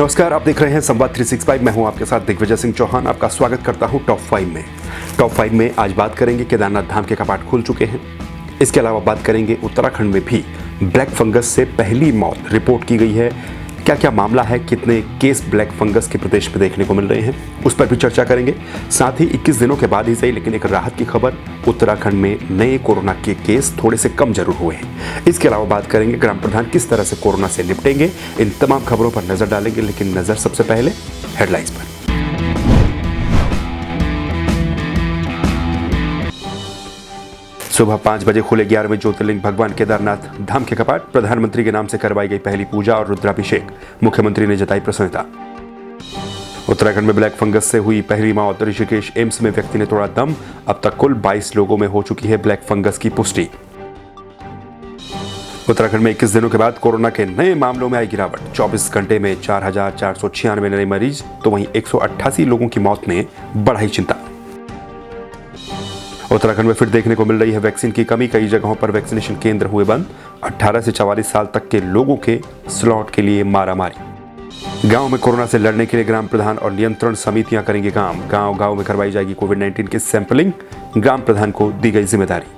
नमस्कार, आप देख रहे हैं संवाद 365। मैं हूं आपके साथ दिग्विजय सिंह चौहान। आपका स्वागत करता हूं टॉप 5 में। टॉप 5 में आज बात करेंगे केदारनाथ धाम के कपाट खुल चुके हैं। इसके अलावा बात करेंगे उत्तराखंड में भी ब्लैक फंगस से पहली मौत रिपोर्ट की गई है। क्या क्या मामला है, कितने केस ब्लैक फंगस के प्रदेश में देखने को मिल रहे हैं, उस पर भी चर्चा करेंगे। साथ ही 21 दिनों के बाद ही सही लेकिन एक राहत की खबर, उत्तराखंड में नए कोरोना के केस थोड़े से कम जरूर हुए हैं। इसके अलावा बात करेंगे ग्राम प्रधान किस तरह से कोरोना से निपटेंगे। इन तमाम खबरों पर नजर डालेंगे, लेकिन नजर सबसे पहले हेडलाइंस पर। सुबह 5 बजे खुले 11वें ज्योतिर्लिंग भगवान केदारनाथ धाम के कपाट। प्रधानमंत्री के नाम से करवाई गई पहली पूजा और रुद्राभिषेक। मुख्यमंत्री ने जताई प्रसन्नता। उत्तराखंड में ब्लैक फंगस से हुई पहली मौत। ऋषिकेश एम्स में व्यक्ति ने तोड़ा दम। अब तक कुल 22 लोगों में हो चुकी है ब्लैक फंगस की पुष्टि। उत्तराखंड में 21 दिनों के बाद कोरोना के नए मामलों में आई गिरावट। 24 घंटे में 4,496 नए मरीज, तो वहीं 188 लोगों की मौत ने बढ़ाई चिंता। उत्तराखंड में फिर देखने को मिल रही है वैक्सीन की कमी। कई जगहों पर वैक्सीनेशन केंद्र हुए बंद। 18 से 44 साल तक के लोगों के स्लॉट के लिए मारामारी। गांव में कोरोना से लड़ने के लिए ग्राम प्रधान और नियंत्रण समितियां करेंगी काम। गांव-गांव में करवाई जाएगी कोविड-19 की सैंपलिंग। ग्राम प्रधान को दी गई जिम्मेदारी।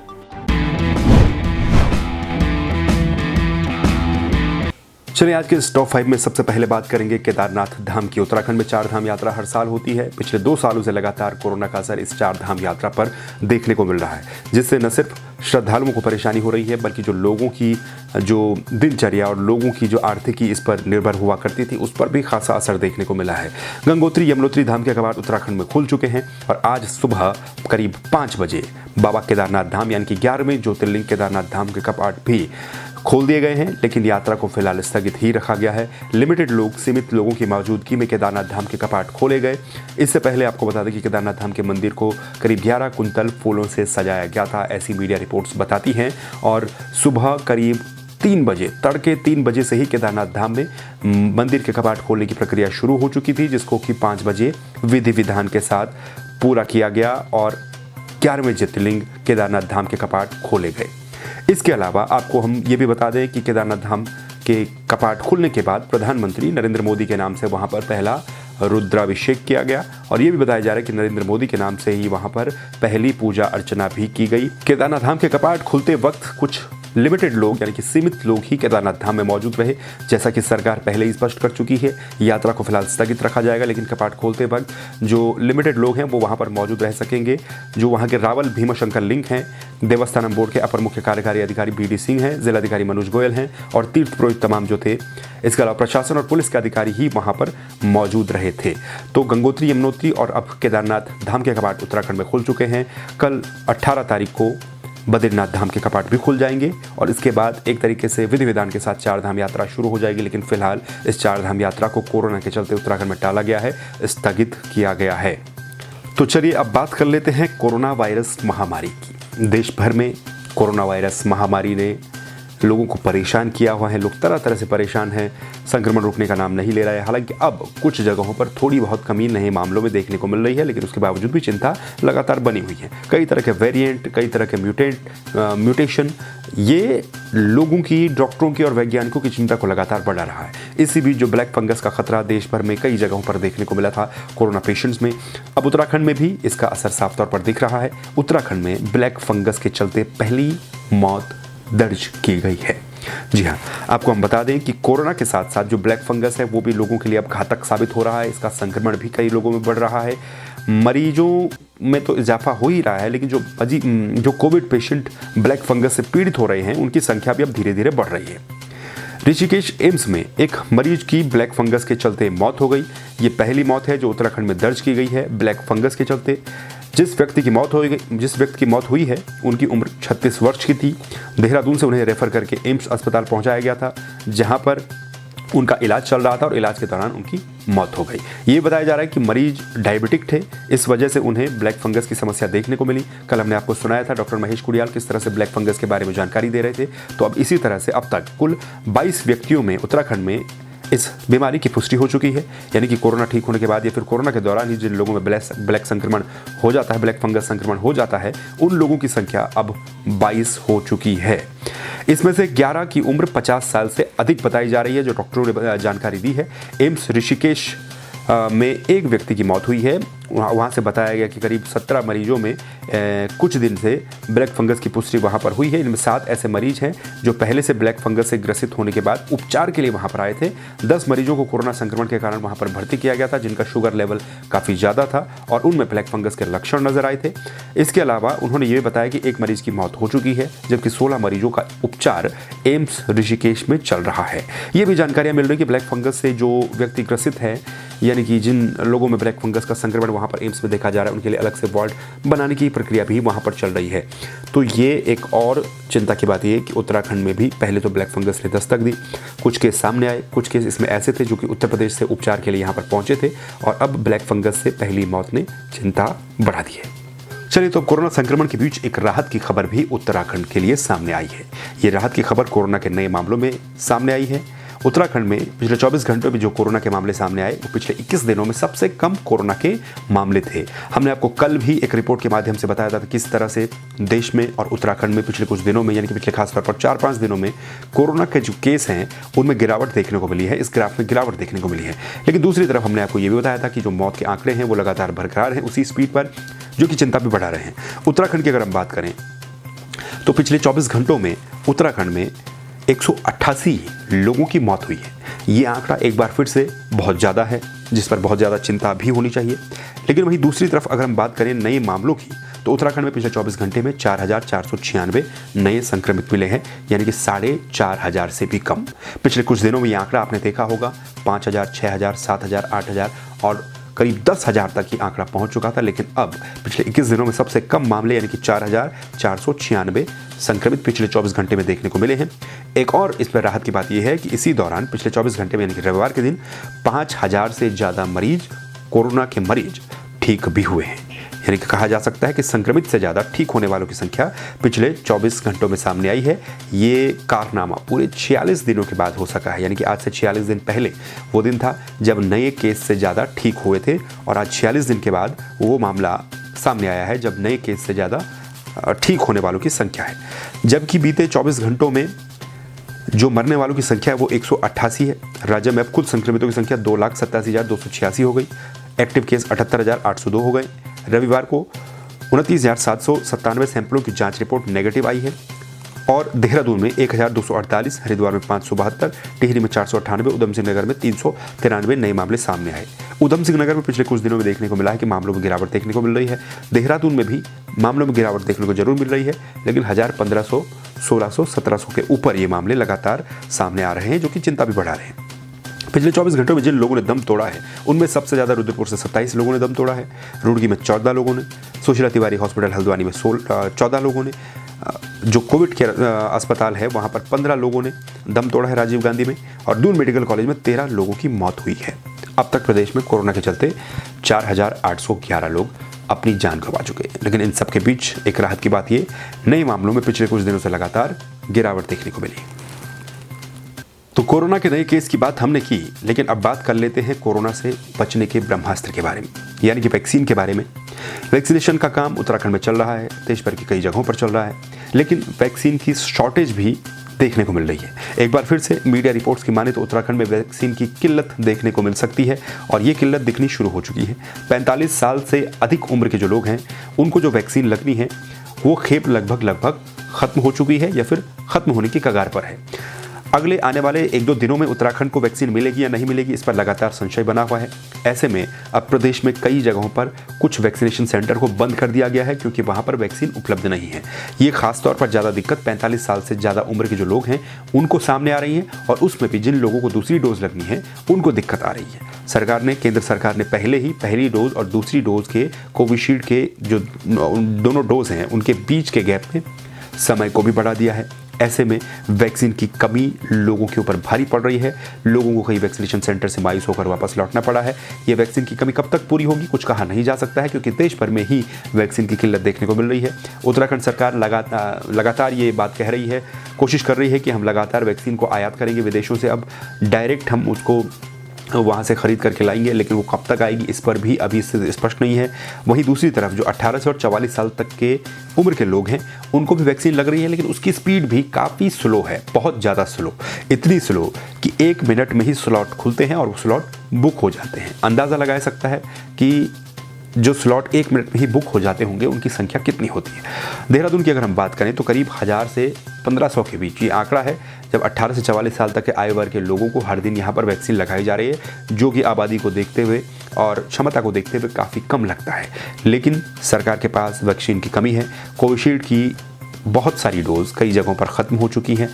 चलिए आज के इस टॉप 5 में सबसे पहले बात करेंगे केदारनाथ धाम की। उत्तराखंड में 4 धाम यात्रा हर साल होती है। पिछले 2 सालों से लगातार कोरोना का असर इस 4 धाम यात्रा पर देखने को मिल रहा है, जिससे न सिर्फ श्रद्धालुओं को परेशानी हो रही है, बल्कि जो लोगों की जो दिनचर्या और लोगों की जो आर्थिकी इस पर निर्भर हुआ करती थी, उस पर भी खासा असर देखने को मिला है। गंगोत्री यमुनोत्री धाम के कपाट उत्तराखंड में खुल चुके हैं और आज सुबह करीब 5 बजे बाबा केदारनाथ धाम यानी कि 11वें ज्योतिर्लिंग केदारनाथ धाम के कपाट भी खोल दिए गए हैं, लेकिन यात्रा को फिलहाल स्थगित ही रखा गया है। लिमिटेड लोग, सीमित लोगों की मौजूदगी में केदारनाथ धाम के कपाट खोले गए। इससे पहले आपको बता दें कि केदारनाथ धाम के मंदिर को करीब 11 कुंतल फूलों से सजाया गया था, ऐसी मीडिया रिपोर्ट्स बताती हैं। और सुबह करीब 3 बजे, तड़के 3 बजे से ही केदारनाथ धाम में मंदिर के कपाट खोलने की प्रक्रिया शुरू हो चुकी थी, जिसको कि 5 बजे विधि विधान के साथ पूरा किया गया और 11वें ज्योतिर्लिंग केदारनाथ धाम के कपाट खोले गए। इसके अलावा आपको हम ये भी बता दें कि केदारनाथ धाम के कपाट खुलने के बाद प्रधानमंत्री नरेंद्र मोदी के नाम से वहां पर पहला रुद्राभिषेक किया गया और ये भी बताया जा रहा है कि नरेंद्र मोदी के नाम से ही वहां पर पहली पूजा अर्चना भी की गई। केदारनाथ धाम के कपाट खुलते वक्त कुछ लिमिटेड लोग यानी कि सीमित लोग ही केदारनाथ धाम में मौजूद रहे, जैसा कि सरकार पहले ही स्पष्ट कर चुकी है। यात्रा को फिलहाल स्थगित रखा जाएगा, लेकिन कपाट खोलते वक्त जो लिमिटेड लोग हैं वो वहां पर मौजूद रह सकेंगे। जो वहां के रावल भीमाशंकर लिंग हैं, देवस्थानम बोर्ड के अपर मुख्य कार्यकारी अधिकारी BD सिंह हैं, जिलाधिकारी मनोज गोयल हैं और तीर्थ पुरोहित तमाम जो थे। इसके अलावा प्रशासन और पुलिस के अधिकारी ही वहां पर मौजूद रहे थे। तो गंगोत्री यमुनोत्री और अब केदारनाथ धाम के कपाट उत्तराखंड में खुल चुके हैं। कल 18 तारीख को बद्रीनाथ धाम के कपाट भी खुल जाएंगे और इसके बाद एक तरीके से विधि विधान के साथ 4 धाम यात्रा शुरू हो जाएगी। लेकिन फिलहाल इस 4 धाम यात्रा को कोरोना के चलते उत्तराखंड में टाला गया है, स्थगित किया गया है। तो चलिए अब बात कर लेते हैं कोरोना वायरस महामारी की। देश भर में कोरोना वायरस महामारी ने लोगों को परेशान किया हुआ है। लोग तरह तरह से परेशान हैं। संक्रमण रुकने का नाम नहीं ले रहा है। हालांकि अब कुछ जगहों पर थोड़ी बहुत कमी नए मामलों में देखने को मिल रही है, लेकिन उसके बावजूद भी चिंता लगातार बनी हुई है। कई तरह के वेरिएंट, कई तरह के म्यूटेशन, ये लोगों की, डॉक्टरों की और वैज्ञानिकों की चिंता को लगातार बढ़ा रहा है। इसी बीच जो ब्लैक फंगस का खतरा देश भर में कई जगहों पर देखने को मिला था कोरोना पेशेंट्स में, अब उत्तराखंड में भी इसका असर साफ तौर पर दिख रहा है। उत्तराखंड में ब्लैक फंगस के चलते पहली मौत दर्ज की गई है। जी हाँ, आपको हम बता दें कि कोरोना के साथ साथ जो ब्लैक फंगस है वो भी लोगों के लिए अब घातक साबित हो रहा है। इसका संक्रमण भी कई लोगों में बढ़ रहा है। मरीजों में तो इजाफा हो ही रहा है, लेकिन जो कोविड पेशेंट ब्लैक फंगस से पीड़ित हो रहे हैं उनकी संख्या भी अब धीरे धीरे बढ़ रही है। ऋषिकेश एम्स में एक मरीज की ब्लैक फंगस के चलते मौत हो गई। ये पहली मौत है जो उत्तराखंड में दर्ज की गई है ब्लैक फंगस के चलते। जिस व्यक्ति की मौत हुई है उनकी उम्र 36 वर्ष की थी। देहरादून से उन्हें रेफर करके एम्स अस्पताल पहुंचाया गया था, जहां पर उनका इलाज चल रहा था और इलाज के दौरान उनकी मौत हो गई। ये बताया जा रहा है कि मरीज डायबिटिक थे, इस वजह से उन्हें ब्लैक फंगस की समस्या देखने को मिली। कल हमने आपको सुनाया था डॉक्टर महेश कुड़ियाल किस तरह से ब्लैक फंगस के बारे में जानकारी दे रहे थे। तो अब इसी तरह से अब तक कुल 22 व्यक्तियों में उत्तराखंड में इस बीमारी की पुष्टि हो चुकी है। यानी कि कोरोना ठीक होने के बाद या फिर कोरोना के दौरान ही जिन लोगों में ब्लैक संक्रमण हो जाता है, ब्लैक फंगस संक्रमण हो जाता है, उन लोगों की संख्या अब 22 हो चुकी है। इसमें से 11 की उम्र 50 साल से अधिक बताई जा रही है, जो डॉक्टरों ने जानकारी दी है। एम्स ऋषिकेश में एक व्यक्ति की मौत हुई है। वहाँ से बताया गया कि करीब 17 मरीजों में कुछ दिन से ब्लैक फंगस की पुष्टि वहाँ पर हुई है। इनमें 7 ऐसे मरीज हैं जो पहले से ब्लैक फंगस से ग्रसित होने के बाद उपचार के लिए वहाँ पर आए थे। 10 मरीजों को कोरोना संक्रमण के कारण वहाँ पर भर्ती किया गया था, जिनका शुगर लेवल काफ़ी ज़्यादा था और उनमें ब्लैक फंगस के लक्षण नजर आए थे। इसके अलावा उन्होंने ये बताया कि एक मरीज की मौत हो चुकी है, जबकि 16 मरीजों का उपचार एम्स ऋषिकेश में चल रहा है। ये भी जानकारियाँ मिल रही कि ब्लैक फंगस से जो व्यक्ति ग्रसित है, यानी कि जिन लोगों में ब्लैक फंगस का संक्रमण वहाँ पर एम्स में देखा जा रहा है, उनके लिए अलग से वार्ड बनाने की प्रक्रिया भी वहाँ पर चल रही है। तो ये एक और चिंता की बात ये कि उत्तराखंड में भी पहले तो ब्लैक फंगस ने दस्तक दी, कुछ केस सामने आए, कुछ केस इसमें ऐसे थे जो कि उत्तर प्रदेश से उपचार के लिए यहाँ पर पहुँचे थे और अब ब्लैक फंगस से पहली मौत ने चिंता बढ़ा दी है। चलिए, तो कोरोना संक्रमण के बीच एक राहत की खबर भी उत्तराखंड के लिए सामने आई है। ये राहत की खबर कोरोना के नए मामलों में सामने आई है। उत्तराखंड में पिछले 24 घंटों में जो कोरोना के मामले सामने आए, वो पिछले 21 दिनों में सबसे कम कोरोना के मामले थे। हमने आपको कल भी एक रिपोर्ट के माध्यम से बताया था कि किस तरह से देश में और उत्तराखंड में पिछले कुछ दिनों में, यानी कि पिछले खासतौर पर 4-5 दिनों में कोरोना के जो केस हैं उनमें गिरावट देखने को मिली है, इस ग्राफ में गिरावट देखने को मिली है। लेकिन दूसरी तरफ हमने आपको ये भी बताया था कि जो मौत के आंकड़े हैं वो लगातार बरकरार हैं उसी स्पीड पर, जो कि चिंता भी बढ़ा रहे हैं। उत्तराखंड की अगर हम बात करें तो पिछले 24 घंटों में उत्तराखंड में 188 लोगों की मौत हुई है। ये आंकड़ा एक बार फिर से बहुत ज़्यादा है, जिस पर बहुत ज़्यादा चिंता भी होनी चाहिए। लेकिन वहीं दूसरी तरफ अगर हम बात करें नए मामलों की, तो उत्तराखंड में पिछले 24 घंटे में 4,496 नए संक्रमित मिले हैं, यानी कि 4,500 से भी कम। पिछले कुछ दिनों में ये आंकड़ा आपने देखा होगा 5,000, 6,000, 7,000, 8,000 और करीब 10,000 तक ये आंकड़ा पहुंच चुका था। लेकिन अब पिछले 21 दिनों में सबसे कम मामले, यानी कि 4,496 संक्रमित पिछले 24 घंटे में देखने को मिले हैं। एक और इस पर राहत की बात यह है कि इसी दौरान पिछले 24 घंटे में, यानी कि रविवार के दिन 5,000 से ज़्यादा मरीज, कोरोना के मरीज ठीक भी हुए हैं। यानी कि कहा जा सकता है कि संक्रमित से ज़्यादा ठीक होने वालों की संख्या पिछले 24 घंटों में सामने आई है। ये कारनामा पूरे 46 दिनों के बाद हो सका है, यानी कि आज से 46 दिन पहले वो दिन था जब नए केस से ज़्यादा ठीक हुए थे, और आज 46 दिन के बाद वो मामला सामने आया है जब नए केस से ज़्यादा ठीक होने वालों की संख्या है। जबकि बीते 24 घंटों में जो मरने वालों की संख्या है वो 188 है। राज्य में अब कुल संक्रमितों की संख्या 2,87,286 हो गई। एक्टिव केस 78,802 हो गए। रविवार को 29,797 सैंपलों की जांच रिपोर्ट नेगेटिव आई है और देहरादून में 1,248, हरिद्वार में 572, टिहरी में 498, उधम सिंह नगर में 393 नए मामले सामने आए। उधम सिंह नगर में पिछले कुछ दिनों में देखने को मिला है कि मामलों में गिरावट देखने को मिल रही है। देहरादून में भी मामलों में गिरावट देखने को जरूर मिल रही है, लेकिन 1,000, 1,500, 1,600, 1,700 के ऊपर ये मामले लगातार सामने आ रहे हैं, जो कि चिंता भी बढ़ा रहे हैं। पिछले 24 घंटों में जिन लोगों ने दम तोड़ा है उनमें सबसे ज़्यादा रुद्रपुर से 27 लोगों ने दम तोड़ा है, रुड़की में 14 लोगों ने, सुशीला तिवारी हॉस्पिटल हल्द्वानी में 14 लोगों ने, जो कोविड केयर अस्पताल है वहाँ पर 15 लोगों ने दम तोड़ा है राजीव गांधी में, और दून मेडिकल कॉलेज में 13 लोगों की मौत हुई है। अब तक प्रदेश में कोरोना के चलते 4,811 लोग अपनी जान गंवा चुके हैं। लेकिन इन सब के बीच एक राहत की बात ये, नए मामलों में पिछले कुछ दिनों से लगातार गिरावट देखने को मिली। तो कोरोना के नए केस की बात हमने की, लेकिन अब बात कर लेते हैं कोरोना से बचने के ब्रह्मास्त्र के बारे में, यानी कि वैक्सीन के बारे में। वैक्सीनेशन का काम उत्तराखंड में चल रहा है, देश भर की कई जगहों पर चल रहा है, लेकिन वैक्सीन की शॉर्टेज भी देखने को मिल रही है। एक बार फिर से मीडिया रिपोर्ट्स की माने तो उत्तराखंड में वैक्सीन की किल्लत देखने को मिल सकती है, और ये किल्लत दिखनी शुरू हो चुकी है। 45 साल से अधिक उम्र के जो लोग हैं उनको जो वैक्सीन लगनी है वो खेप लगभग खत्म हो चुकी है या फिर खत्म होने की कगार पर है। अगले आने वाले 1-2 दिनों में उत्तराखंड को वैक्सीन मिलेगी या नहीं मिलेगी, इस पर लगातार संशय बना हुआ है। ऐसे में अब प्रदेश में कई जगहों पर कुछ वैक्सीनेशन सेंटर को बंद कर दिया गया है, क्योंकि वहां पर वैक्सीन उपलब्ध नहीं है। ये खासतौर पर ज़्यादा दिक्कत 45 साल से ज़्यादा उम्र के जो लोग हैं उनको सामने आ रही है, और उसमें भी जिन लोगों को दूसरी डोज लगनी है उनको दिक्कत आ रही है। केंद्र सरकार ने पहले ही पहली डोज और दूसरी डोज के कोविशील्ड के जो दोनों डोज हैं उनके बीच के गैप में समय को भी बढ़ा दिया है। ऐसे में वैक्सीन की कमी लोगों के ऊपर भारी पड़ रही है। लोगों को कई वैक्सीनेशन सेंटर से मायूस होकर वापस लौटना पड़ा है। ये वैक्सीन की कमी कब तक पूरी होगी कुछ कहा नहीं जा सकता है, क्योंकि देश भर में ही वैक्सीन की किल्लत देखने को मिल रही है। उत्तराखंड सरकार लगातार ये बात कह रही है, कोशिश कर रही है कि हम लगातार वैक्सीन को आयात करेंगे विदेशों से। अब डायरेक्ट हम उसको वहाँ से ख़रीद करके लाएंगे, लेकिन वो कब तक आएगी इस पर भी अभी स्थिति स्पष्ट नहीं है। वहीं दूसरी तरफ जो 18 से और 44 साल तक के उम्र के लोग हैं उनको भी वैक्सीन लग रही है, लेकिन उसकी स्पीड भी काफ़ी स्लो है, बहुत ज़्यादा स्लो, इतनी स्लो कि 1 मिनट में ही स्लॉट खुलते हैं और वो स्लॉट बुक हो जाते हैं। अंदाज़ा लगाया सकता है कि जो स्लॉट 1 मिनट में ही बुक हो जाते होंगे उनकी संख्या कितनी होती है। देहरादून की अगर हम बात करें तो करीब 1000 से 1500 के बीच ये आंकड़ा है, जब 18 से 44 साल तक के आयु वर्ग के लोगों को हर दिन यहाँ पर वैक्सीन लगाई जा रही है, जो कि आबादी को देखते हुए और क्षमता को देखते हुए काफ़ी कम लगता है। लेकिन सरकार के पास वैक्सीन की कमी है। कोविशील्ड की बहुत सारी डोज कई जगहों पर ख़त्म हो चुकी हैं।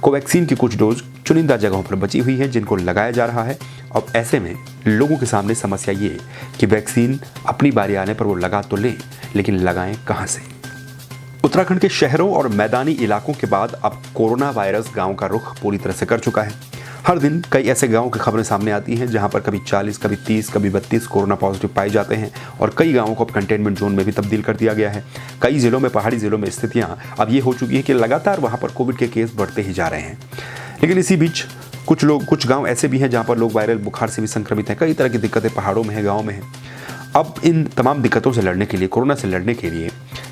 कोवैक्सीन की कुछ डोज चुनिंदा जगहों पर बची हुई है जिनको लगाया जा रहा है। अब ऐसे में लोगों के सामने समस्या ये कि वैक्सीन अपनी बारी आने पर वो लगा तो लें, लेकिन लगाएं कहाँ से। उत्तराखंड के शहरों और मैदानी इलाकों के बाद अब कोरोना वायरस गांव का रुख पूरी तरह से कर चुका है। हर दिन कई ऐसे गांवों की खबरें सामने आती हैं जहां पर कभी 40, कभी 30, कभी 32 कोरोना पॉजिटिव पाए जाते हैं और कई गांवों को अब कंटेनमेंट जोन में भी तब्दील कर दिया गया है। कई जिलों में, पहाड़ी जिलों में स्थितियां अब ये हो चुकी है कि लगातार वहां पर कोविड के केस बढ़ते ही जा रहे हैं। लेकिन इसी बीच कुछ गाँव ऐसे भी हैं जहाँ पर लोग वायरल बुखार से भी संक्रमित हैं। कई तरह की दिक्कतें पहाड़ों में है, गाँव में है। अब इन तमाम दिक्कतों से लड़ने के लिए, कोरोना से लड़ने के लिए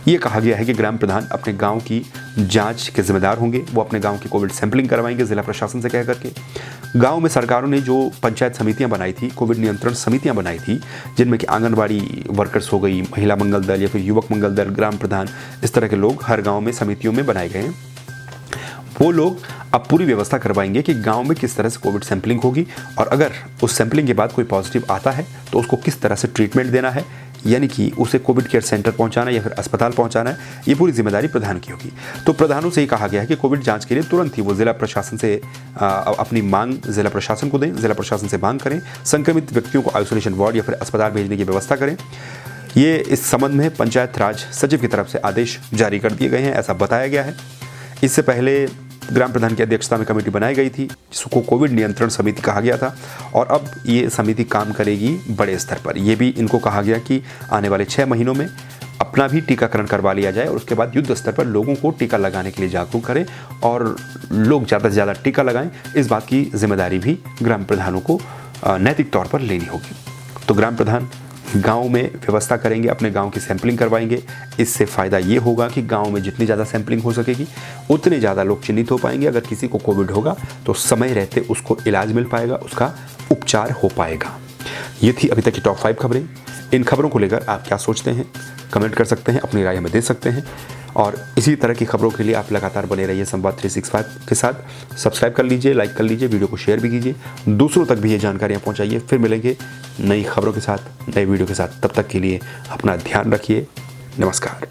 ये कहा गया है कि ग्राम प्रधान अपने गांव की जांच के जिम्मेदार होंगे। वो अपने गांव की कोविड सैंपलिंग करवाएंगे जिला प्रशासन से कह करके। गांव में सरकारों ने जो पंचायत समितियां बनाई थी, कोविड नियंत्रण समितियां बनाई थी, जिनमें कि आंगनबाड़ी वर्कर्स हो गई, महिला मंगल दल या फिर युवक मंगल दल, ग्राम प्रधान, इस तरह के लोग हर गाँव में समितियों में बनाए गए हैं। वो लोग अब पूरी व्यवस्था करवाएंगे कि गांव में किस तरह से कोविड सैंपलिंग होगी और अगर उस सैंपलिंग के बाद कोई पॉजिटिव आता है तो उसको किस तरह से ट्रीटमेंट देना है, यानी कि उसे कोविड केयर सेंटर पहुंचाना या फिर अस्पताल पहुंचाना है, ये पूरी जिम्मेदारी प्रधान की होगी। तो प्रधानों से ये कहा गया है कि कोविड जांच के लिए तुरंत ही वो जिला प्रशासन से अपनी मांग जिला प्रशासन को दें, जिला प्रशासन से मांग करें, संक्रमित व्यक्तियों को आइसोलेशन वार्ड या फिर अस्पताल भेजने की व्यवस्था करें। ये इस संबंध में पंचायत राज सचिव की तरफ से आदेश जारी कर दिए गए हैं, ऐसा बताया गया है। इससे पहले ग्राम प्रधान की अध्यक्षता में कमेटी बनाई गई थी जिसको कोविड नियंत्रण समिति कहा गया था और अब ये समिति काम करेगी बड़े स्तर पर। ये भी इनको कहा गया कि आने वाले 6 महीनों में अपना भी टीकाकरण करवा लिया जाए और उसके बाद युद्ध स्तर पर लोगों को टीका लगाने के लिए जागरूक करें और लोग ज़्यादा से ज़्यादा टीका लगाएं। इस बात की जिम्मेदारी भी ग्राम प्रधानों को नैतिक तौर पर लेनी होगी। तो ग्राम प्रधान गांव में व्यवस्था करेंगे, अपने गांव की सैंपलिंग करवाएंगे। इससे फ़ायदा ये होगा कि गांव में जितनी ज़्यादा सैंपलिंग हो सकेगी उतने ज़्यादा लोग चिन्हित हो पाएंगे। अगर किसी को कोविड होगा तो समय रहते उसको इलाज मिल पाएगा, उसका उपचार हो पाएगा। ये थी अभी तक की टॉप 5 खबरें। इन खबरों को लेकर आप क्या सोचते हैं कमेंट कर सकते हैं, अपनी राय हमें दे सकते हैं और इसी तरह की खबरों के लिए आप लगातार बने रहिए संवाद 365 के साथ। सब्सक्राइब कर लीजिए, लाइक कर लीजिए, वीडियो को शेयर भी कीजिए, दूसरों तक भी ये जानकारियाँ पहुँचाइए। फिर मिलेंगे नई खबरों के साथ, नए वीडियो के साथ। तब तक के लिए अपना ध्यान रखिए। नमस्कार।